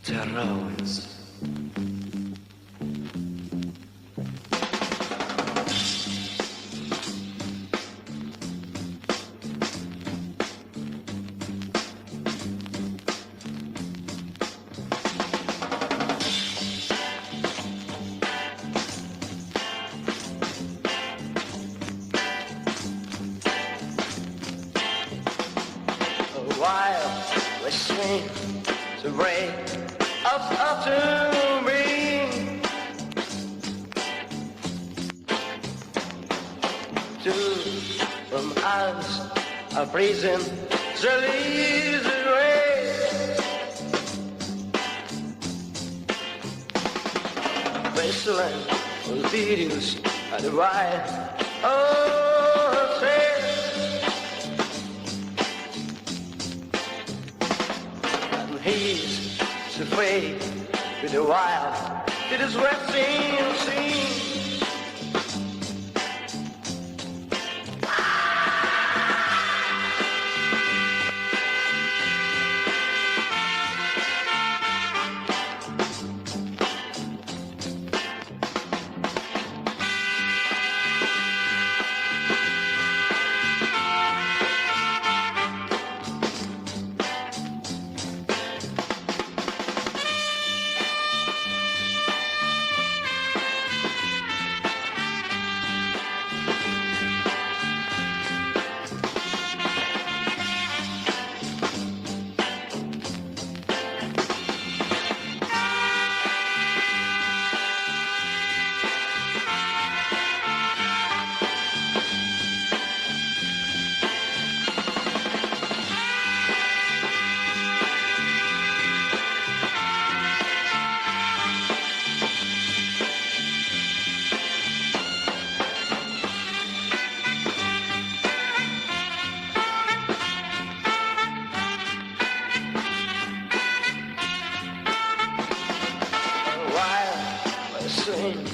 Terrores. While we swing to break up to me, two from us are praising the leaves away. Whistling for videos at the right. Oh, say. He's afraid with the wild, it is wet scene. Swing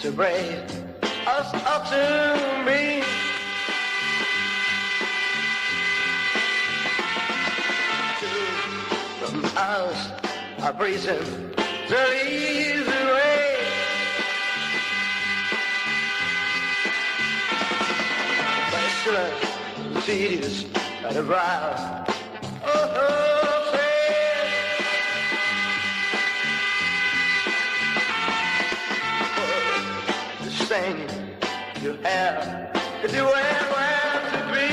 to break us up to me. Two from us are breezing the leaves away. Western cities at the brow. Oh, say. Thing you have is you where to be.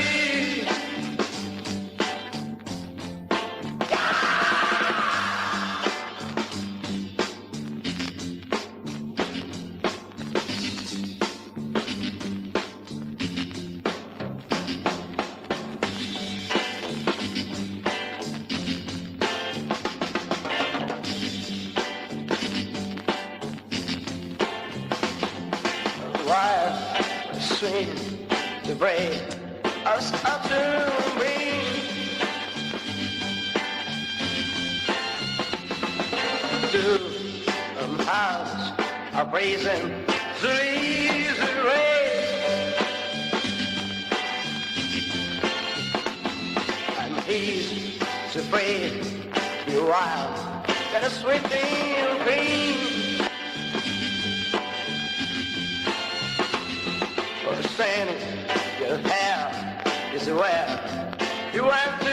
While we swing to break us up to me. Two house are praising the leaves of rain. And he's afraid to be wild, got a sweet thing green. Standing, your hair is where you have to